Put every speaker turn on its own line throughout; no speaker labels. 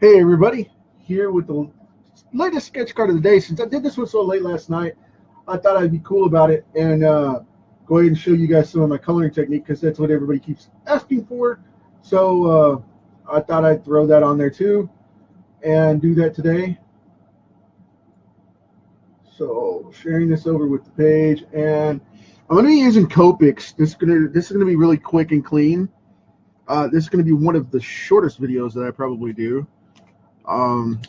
Hey everybody, here with the latest sketch card of the day. Since I did this one so late last night, I thought I'd be cool about it and go ahead and show you guys some of my coloring technique because that's what everybody keeps asking for. So I thought I'd throw that on there too and do that today. So sharing this over with the page, and I'm going to be using Copics. This is gonna be really quick and clean. This is going to be one of the shortest videos that I probably do. Um,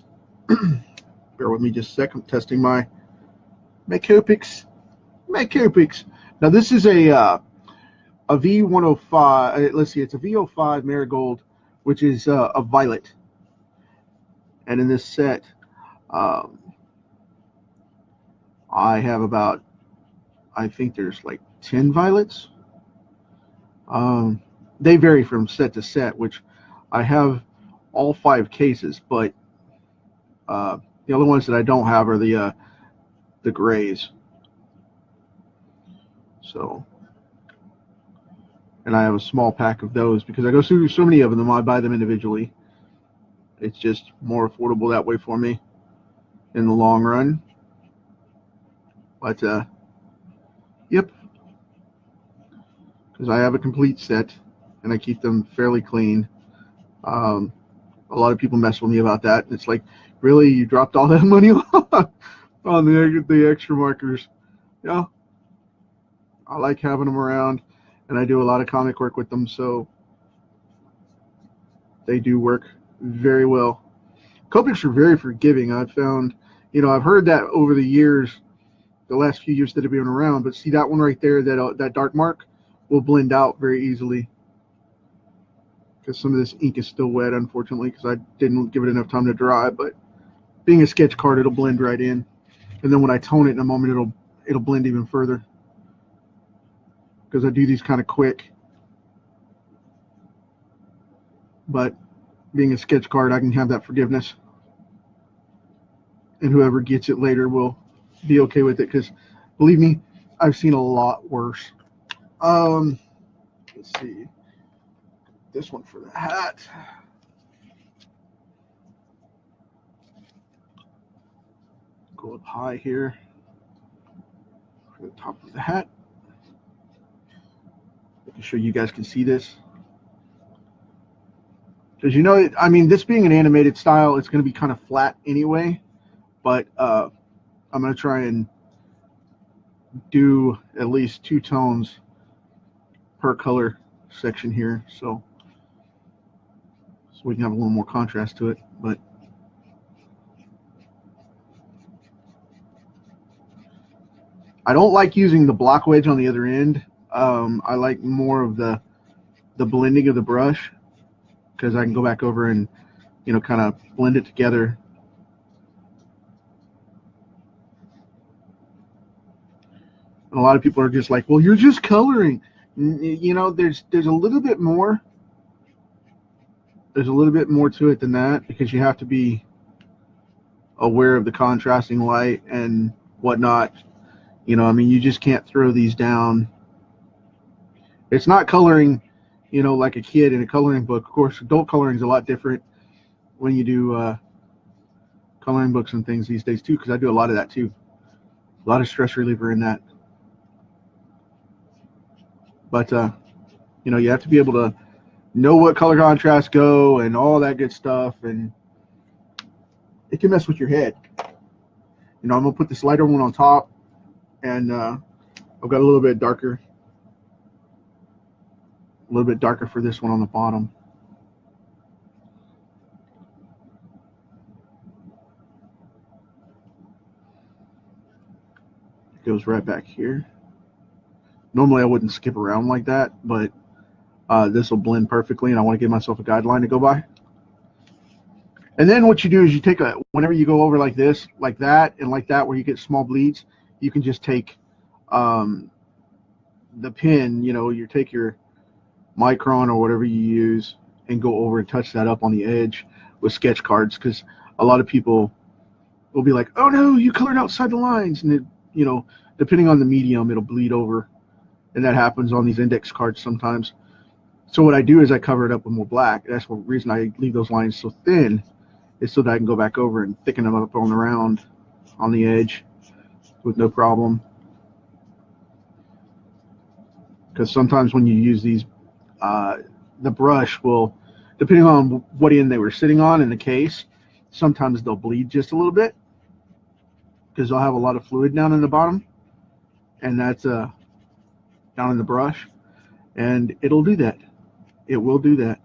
Bear with me just a second. Testing my Copics. Now this is a V105. Let's see, it's a V05 Marigold, which is a violet. And in this set, um, I have about, I think there's like 10 violets. They vary from set to set, which I have all 5 cases, but the only ones that I don't have are the grays. So, and I have a small pack of those because I go through so many of them. I buy them individually. It's just more affordable that way for me in the long run. But yep, because I have a complete set and I keep them fairly clean. A lot of people mess with me about that. It's like, really, you dropped all that money on the extra markers? Yeah, I like having them around, and I do a lot of comic work with them, so they do work very well. Copics are very forgiving. I've found, I've heard that over the years, the last few years that have been around. But see that one right there, that dark mark will blend out very easily because some of this ink is still wet, unfortunately, because I didn't give it enough time to dry. But being a sketch card, it'll blend right in, and then when I tone it in a moment, it'll blend even further because I do these kind of quick. But being a sketch card, I can have that forgiveness, and whoever gets it later will be okay with it because, believe me, I've seen a lot worse. Let's see. This one for the hat. Go up high here for the top of the hat. Making sure you guys can see this. Because this being an animated style, it's going to be kind of flat anyway. But I'm going to try and do at least 2 tones per color section here, so we can have a little more contrast to it. But I don't like using the block wedge on the other end. I like more of the blending of the brush because I can go back over and kind of blend it together. And a lot of people are just like, well, you're just coloring. There's a little bit more. There's a little bit more to it than that because you have to be aware of the contrasting light and whatnot. You just can't throw these down. It's not coloring, like a kid in a coloring book. Of course, adult coloring is a lot different when you do coloring books and things these days too, because I do a lot of that too. A lot of stress reliever in that. But you have to be able to know what color contrasts go and all that good stuff, and it can mess with your head. I'm gonna put this lighter one on top, and I've got a little bit darker for this one on the bottom. It goes right back here. Normally I wouldn't skip around like that, but this will blend perfectly, and I want to give myself a guideline to go by. And then what you do is you take whenever you go over like this, like that, and like that, where you get small bleeds, you can just take the pen, you take your micron or whatever you use and go over and touch that up on the edge with sketch cards, because a lot of people will be like, oh no, you colored outside the lines, and it, depending on the medium, it'll bleed over, and that happens on these index cards sometimes. So what I do is I cover it up with more black. That's the reason I leave those lines so thin, is so that I can go back over and thicken them up on the round on the edge with no problem. Because sometimes when you use these, the brush will, depending on what end they were sitting on in the case, sometimes they'll bleed just a little bit because they'll have a lot of fluid down in the bottom, and that's down in the brush, and it'll do that. It will do that.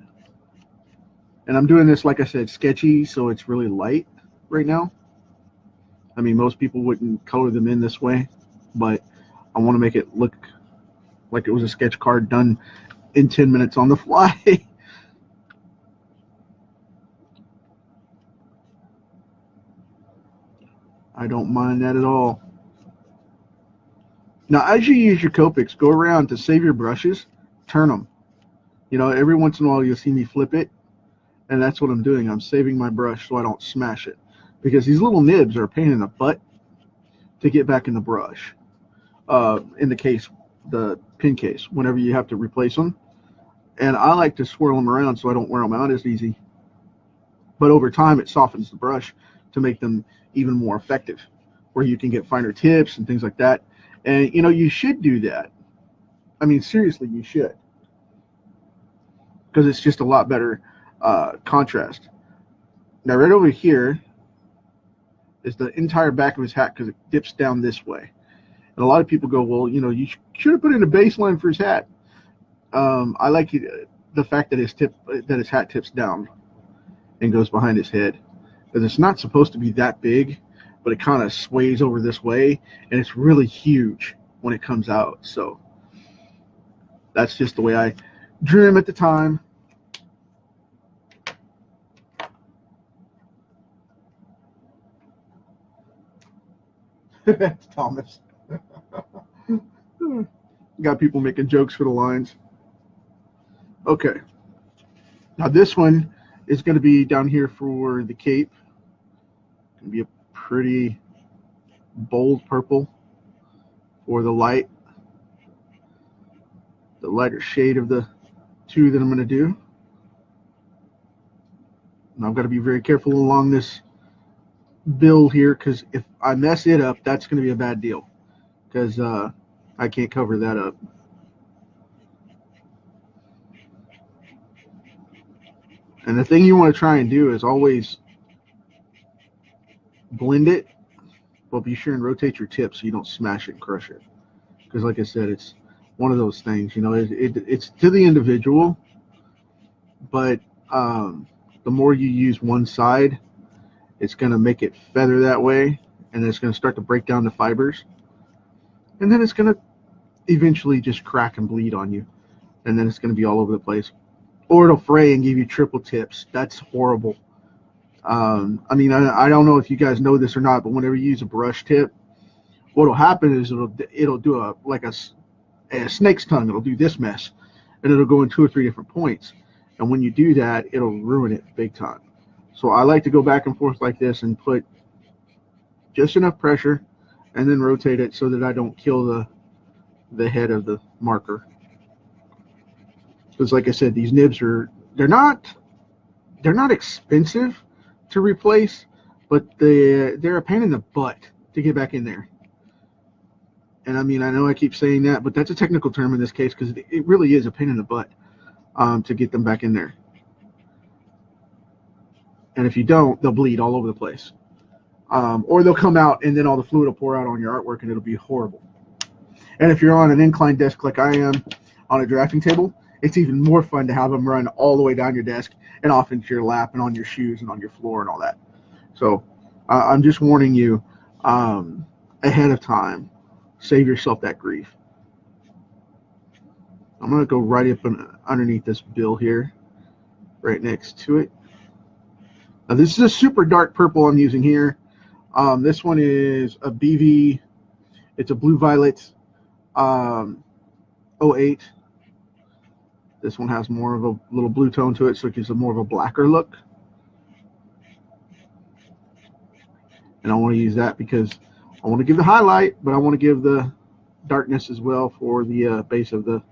And I'm doing this, like I said, sketchy, so it's really light right now. I mean, most people wouldn't color them in this way, but I want to make it look like it was a sketch card done in 10 minutes on the fly. I don't mind that at all. Now, as you use your Copics, go around to save your brushes, turn them. You know, every once in a while you'll see me flip it, and that's what I'm doing. I'm saving my brush so I don't smash it, because these little nibs are a pain in the butt to get back in the brush, in the case, the pin case, whenever you have to replace them. And I like to swirl them around so I don't wear them out as easy. But over time, it softens the brush to make them even more effective, where you can get finer tips and things like that. And, you know, you should do that. I mean, seriously, you should. Because it's just a lot better contrast. Now, right over here is the entire back of his hat, because it dips down this way. And a lot of people go, well, you know, you should have put in a baseline for his hat. I like the fact that his hat tips down and goes behind his head, because it's not supposed to be that big, but it kind of sways over this way, and it's really huge when it comes out. So that's just the way I drew him at the time. That's Thomas. Got people making jokes for the lines. Okay. Now this one is going to be down here for the cape. It's going to be a pretty bold purple for the lighter shade of the two that I'm going to do. And I've got to be very careful along this bill here, because if I mess it up, that's going to be a bad deal, because I can't cover that up. And the thing you want to try and do is always blend it, but be sure and rotate your tip so you don't smash it and crush it. Because like I said, it's one of those things, you know, it's to the individual, but the more you use one side, it's going to make it feather that way, and then it's going to start to break down the fibers, and then it's going to eventually just crack and bleed on you, and then it's going to be all over the place. Or it'll fray and give you triple tips. That's horrible. I mean, I don't know if you guys know this or not, but whenever you use a brush tip, what will happen is it'll do like a snake's tongue. It'll do this mess, and it'll go in 2 or 3 different points. And when you do that, it'll ruin it big time. So I like to go back and forth like this and put just enough pressure, and then rotate it so that I don't kill the head of the marker. Because like I said, these nibs they're not expensive to replace, but they're a pain in the butt to get back in there. And I mean, I know I keep saying that, but that's a technical term in this case, because it really is a pain in the butt to get them back in there. And if you don't, they'll bleed all over the place. Or they'll come out and then all the fluid will pour out on your artwork and it'll be horrible. And if you're on an inclined desk like I am on a drafting table, it's even more fun to have them run all the way down your desk and off into your lap and on your shoes and on your floor and all that. So I'm just warning you ahead of time. Save yourself that grief. I'm going to go right up underneath this bill here, right next to it. Now this is a super dark purple I'm using here. This one is a BV. It's a blue violet 08. This one has more of a little blue tone to it, so it gives it more of a blacker look. And I want to use that because I want to give the highlight, but I want to give the darkness as well for the base of the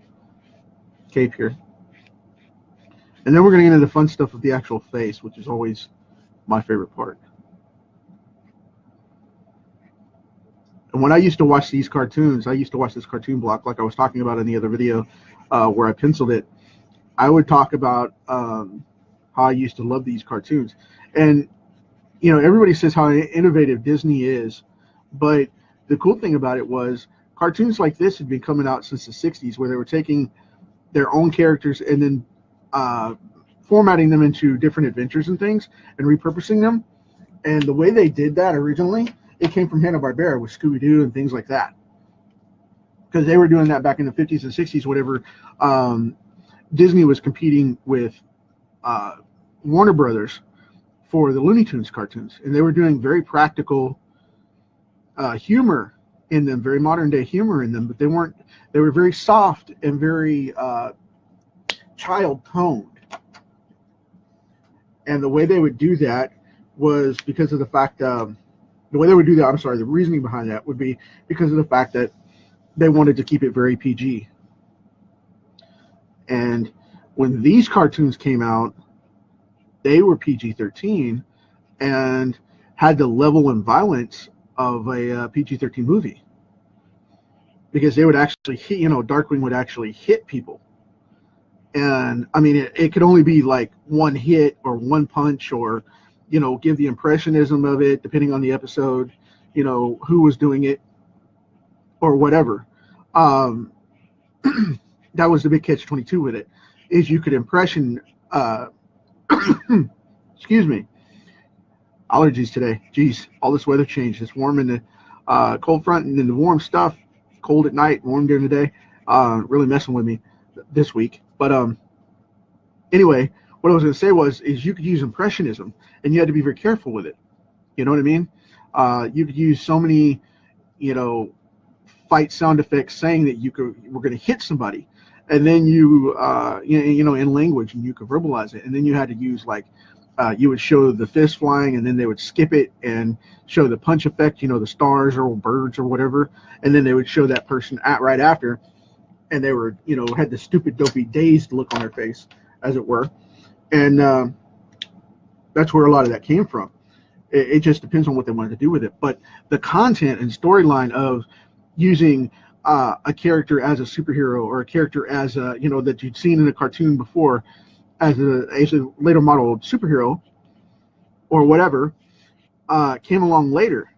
cape here. And then we're going to get into the fun stuff of the actual face, which is always my favorite part. And when I used to watch these cartoons, I used to watch this cartoon block like I was talking about in the other video where I penciled it. I would talk about how I used to love these cartoons. And, you know, everybody says how innovative Disney is, but the cool thing about it was cartoons like this had been coming out since the 60s, where they were taking their own characters and then formatting them into different adventures and things and repurposing them. And the way they did that originally, it came from Hanna-Barbera with Scooby-Doo and things like that, because they were doing that back in the 50s and 60s, whatever. Disney was competing with Warner Brothers for the Looney Tunes cartoons, and they were doing very practical humor in them, very modern day humor in them, but they were very soft and very child toned. And the way they would do that was because of the fact the reasoning behind that would be because of the fact that they wanted to keep it very PG. And when these cartoons came out, they were PG-13 and had the level and violence of a PG-13 movie, because they would actually hit, you know, Darkwing would actually hit people. And I mean, it could only be like one hit or one punch, or, you know, give the impressionism of it depending on the episode, you know, who was doing it or whatever. That was the big catch-22 with it, is you could impression excuse me, allergies today. Geez, all this weather changed. It's warm in the cold front and then the warm stuff, cold at night, warm during the day, really messing with me this week. But anyway, what I was going to say is you could use impressionism, and you had to be very careful with it. You know what I mean? You could use so many, you know, fight sound effects saying that were going to hit somebody, and then you know, in language, and you could verbalize it, and then you had to use like you would show the fist flying, and then they would skip it and show the punch effect, you know, the stars or birds or whatever, and then they would show that person right after, and they were, you know, had the stupid, dopey, dazed look on their face, as it were. And that's where a lot of that came from. It just depends on what they wanted to do with it. But the content and storyline of using a character as a superhero, or a character as a, you know, that you'd seen in a cartoon before as a later model superhero or whatever, came along later.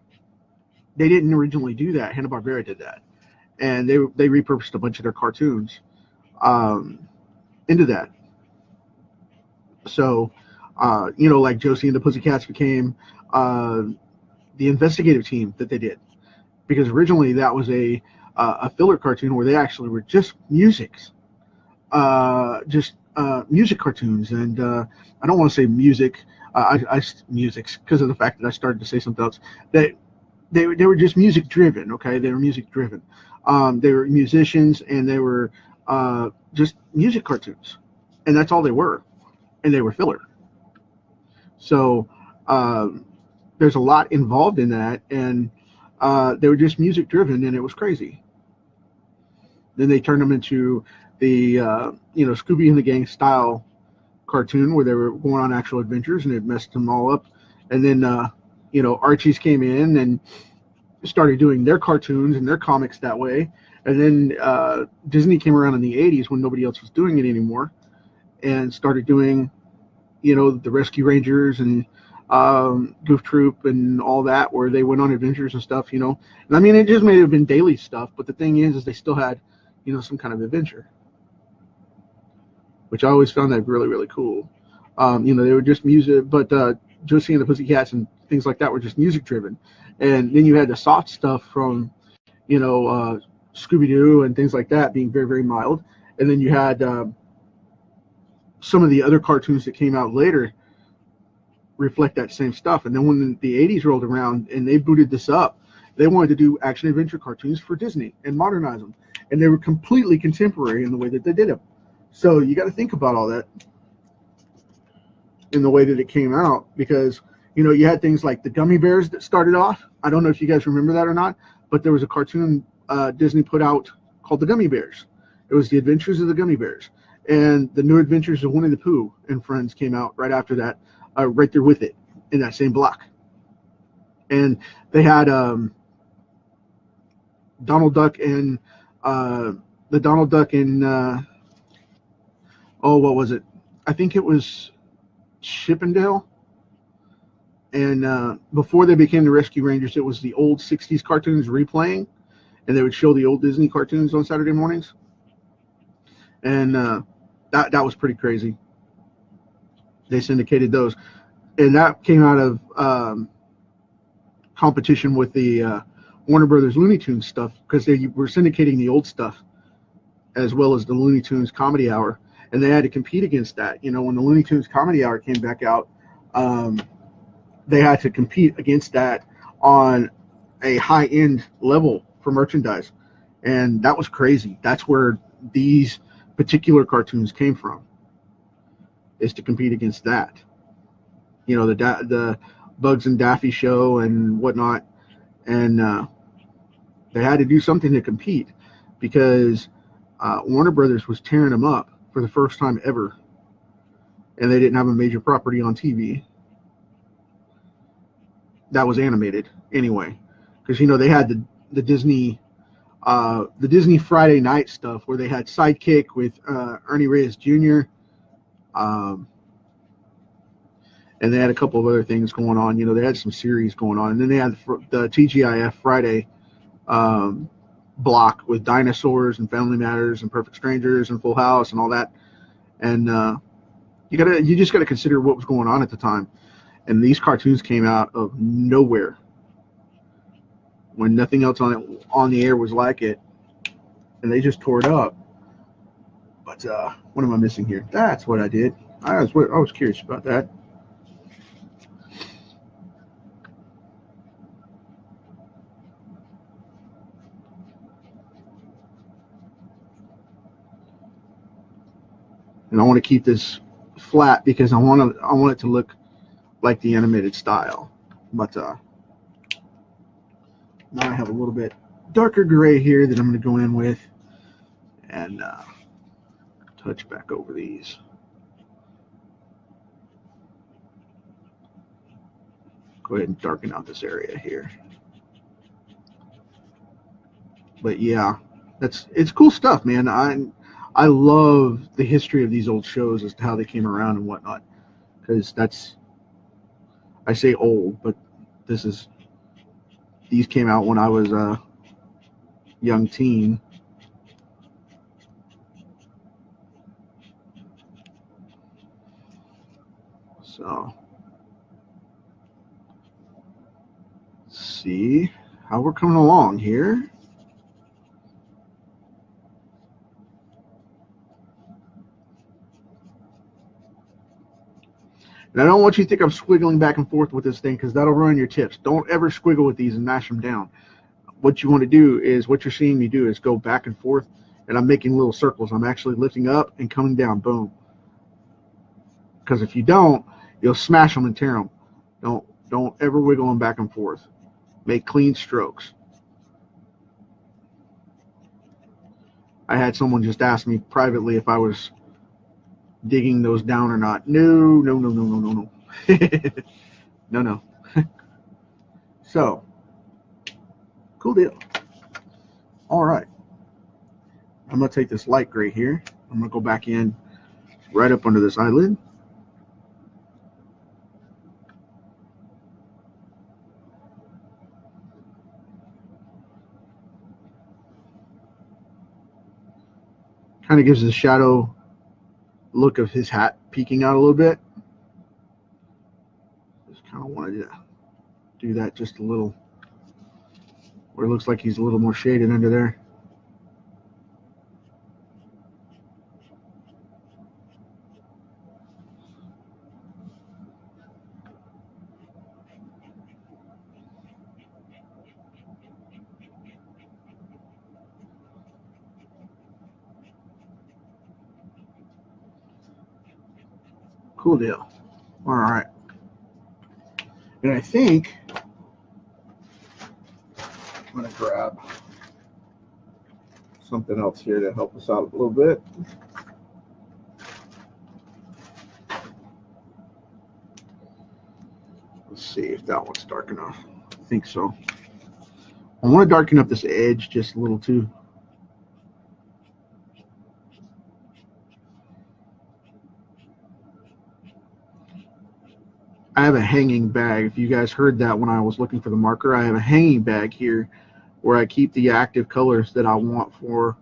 They didn't originally do that. Hanna-Barbera did that, and they repurposed a bunch of their cartoons into that. So, you know, like Josie and the Pussycats became the investigative team that they did, because originally that was a filler cartoon where they actually were just musics, music cartoons. And I don't want to say music, musics, because of the fact that I started to say something else. That they were just music driven. Okay, they were music driven. They were musicians, and they were just music cartoons, and that's all they were. And they were filler. So there's a lot involved in that, and they were just music driven, and it was crazy. Then they turned them into the you know, Scooby and the Gang style cartoon, where they were going on actual adventures, and it messed them all up. And then you know, Archie's came in and started doing their cartoons and their comics that way. And then Disney came around in the 80s when nobody else was doing it anymore, and started doing, you know, the Rescue Rangers and Goof Troop and all that, where they went on adventures and stuff, you know. And I mean, it just may have been daily stuff, but the thing is they still had, you know, some kind of adventure, which I always found that really, really cool. You know, they were just music, but Josie and the Pussycats and things like that were just music driven. And then you had the soft stuff from, you know, Scooby-Doo and things like that being very, very mild. And then you had some of the other cartoons that came out later reflect that same stuff. And then when the 80s rolled around and they booted this up, they wanted to do action adventure cartoons for Disney and modernize them. And they were completely contemporary in the way that they did them. So you got to think about all that in the way that it came out, because, you know, you had things like the Gummy Bears that started off. I don't know if you guys remember that or not, but there was a cartoon Disney put out called the Gummy Bears. It was the Adventures of the Gummy Bears. And the New Adventures of Winnie the Pooh and Friends came out right after that, right there with it. in that same block. And they had Donald Duck and the Donald Duck and what was it? I think it was Chippendale. And before they became the Rescue Rangers, it was the old 60s cartoons replaying, and they would show the old Disney cartoons on Saturday mornings. And that was pretty crazy. They syndicated those. And that came out of competition with the Warner Brothers Looney Tunes stuff, because they were syndicating the old stuff as well as the Looney Tunes Comedy Hour. And they had to compete against that. You know, when the Looney Tunes Comedy Hour came back out, they had to compete against that on a high-end level for merchandise. And that was crazy. That's where these particular cartoons came from, is to compete against that. You know, the Bugs and Daffy show and whatnot. And they had to do something to compete, because Warner Brothers was tearing them up for the first time ever. And they didn't have a major property on TV that was animated anyway, because you know they had the Disney Friday night stuff where they had Sidekick with Ernie Reyes Jr. And they had a couple of other things going on. You know, they had some series going on, and then they had the TGIF Friday block with Dinosaurs and Family Matters and Perfect Strangers and Full House and all that. And you just gotta consider what was going on at the time. And these cartoons came out of nowhere when nothing else on the air was like it, and they just tore it up. But what am I missing here? That's what I did. I was curious about that. And I want to keep this flat because I want it to look like the animated style. But now I have a little bit darker gray here that I'm going to go in with and touch back over these. Go ahead and darken out this area here. But yeah, it's cool stuff, man. I love the history of these old shows as to how they came around and whatnot, because I say old, but these came out when I was a young teen. So let's see how we're coming along here. And I don't want you to think I'm squiggling back and forth with this thing, because that'll ruin your tips. Don't ever squiggle with these and mash them down. What you want to do is, what you're seeing me do is go back and forth, and I'm making little circles. I'm actually lifting up and coming down. Boom. Because if you don't, you'll smash them and tear them. Don't ever wiggle them back and forth. Make clean strokes. I had someone just ask me privately if I was digging those down or not. No. No. So, cool deal. All right. I'm going to take this light gray here. I'm going to go back in right up under this eyelid. Kind of gives the shadow look of his hat peeking out a little bit. Just kind of wanted to do that just a little, where it looks like he's a little more shaded under there. Cool deal. All right. And I think I'm going to grab something else here to help us out a little bit. Let's see if that one's dark enough. I think so. I want to darken up this edge just a little too. I have a hanging bag. If you guys heard that when I was looking for the marker, I have a hanging bag here where I keep the active colors that I want for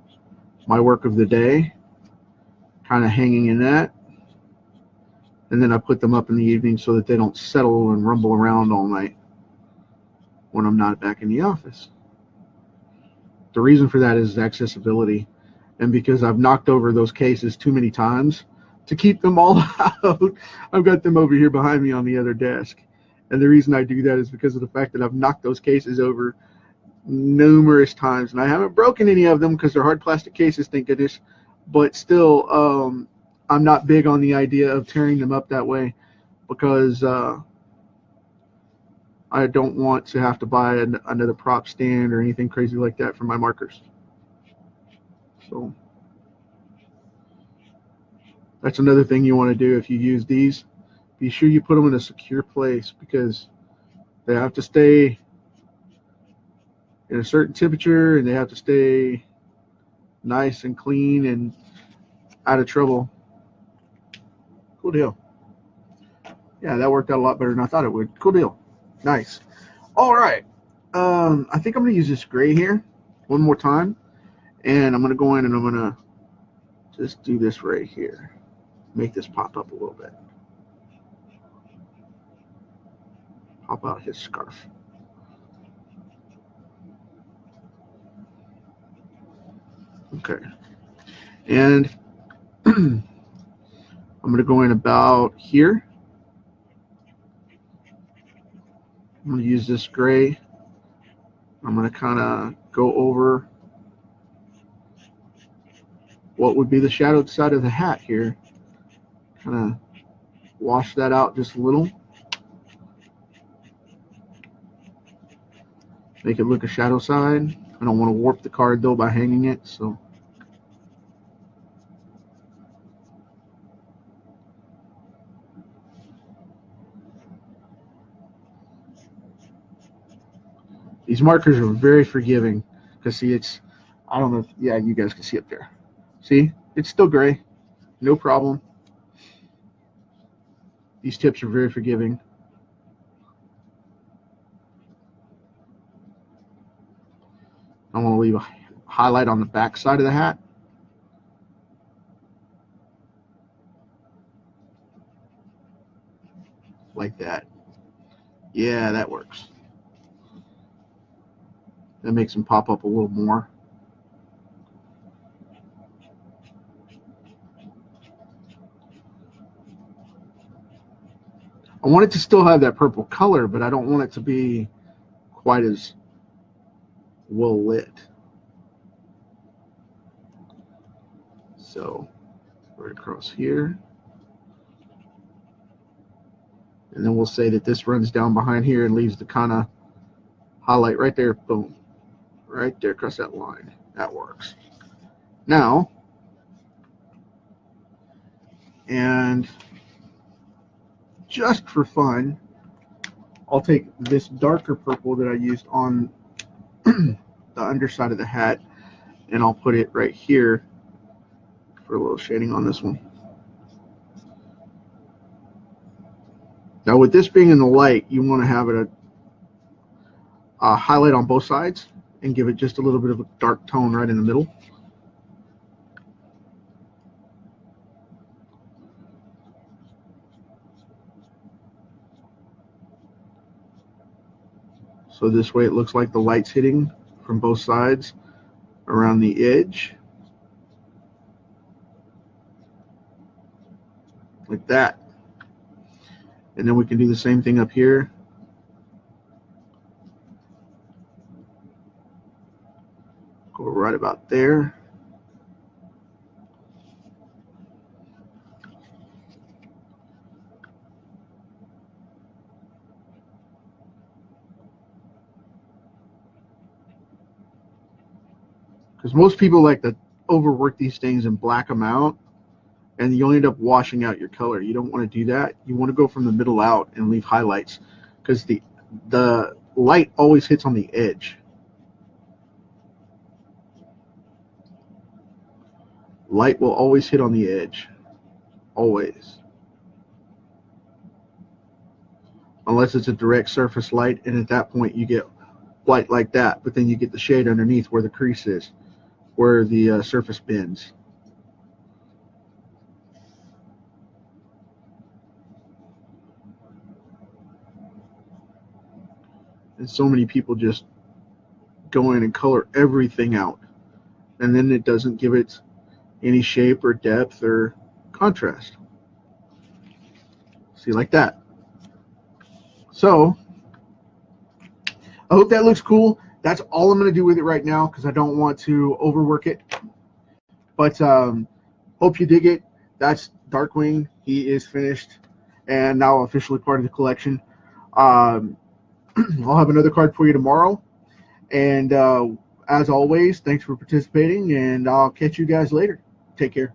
my work of the day, kind of hanging in that. And then I put them up in the evening so that they don't settle and rumble around all night when I'm not back in the office. The reason for that is accessibility, and because I've knocked over those cases too many times to keep them all out. I've got them over here behind me on the other desk, and the reason I do that is because of the fact that I've knocked those cases over numerous times, and I haven't broken any of them because they're hard plastic cases, thank goodness. But still, I'm not big on the idea of tearing them up that way, because I don't want to have to buy another prop stand or anything crazy like that for my markers. So that's another thing you want to do if you use these. Be sure you put them in a secure place, because they have to stay in a certain temperature, and they have to stay nice and clean and out of trouble. Cool deal. Yeah, that worked out a lot better than I thought it would. Cool deal. Nice. All right. I think I'm going to use this gray here one more time, and I'm going to go in and I'm going to just do this right here. Make this pop up a little bit. Pop out his scarf. Okay. And I'm going to go in about here. I'm going to use this gray. I'm going to kind of go over what would be the shadowed side of the hat here. Kind of wash that out just a little. Make it look a shadow side. I don't want to warp the card though by hanging it, so. These markers are very forgiving, because see, it's, I don't know if, yeah, you guys can see up there. See, it's still gray, no problem. These tips are very forgiving. I want to leave a highlight on the back side of the hat. Like that. Yeah, that works. That makes them pop up a little more. I want it to still have that purple color, but I don't want it to be quite as well lit. So right across here. And then we'll say that this runs down behind here and leaves the kind of highlight right there. Boom. Right there across that line. That works. Now, and just for fun, I'll take this darker purple that I used on the underside of the hat, and I'll put it right here for a little shading on this one. Now with this being in the light, you want to have it a highlight on both sides and give it just a little bit of a dark tone right in the middle. So this way it looks like the light's hitting from both sides around the edge. Like that. And then we can do the same thing up here. Go right about there. Because most people like to overwork these things and black them out, and you'll end up washing out your color. You don't want to do that. You want to go from the middle out and leave highlights. because the light always hits on the edge. Light will always hit on the edge, always, unless it's a direct surface light, and at that point you get light like that, but then you get the shade underneath where the crease is, where the surface bends. And so many people just go in and color everything out, and then it doesn't give it any shape or depth or contrast. See, like that. So I hope that looks cool. That's all I'm going to do with it right now because I don't want to overwork it. But hope you dig it. That's Darkwing. He is finished and now officially part of the collection. I'll have another card for you tomorrow. And as always, thanks for participating, and I'll catch you guys later. Take care.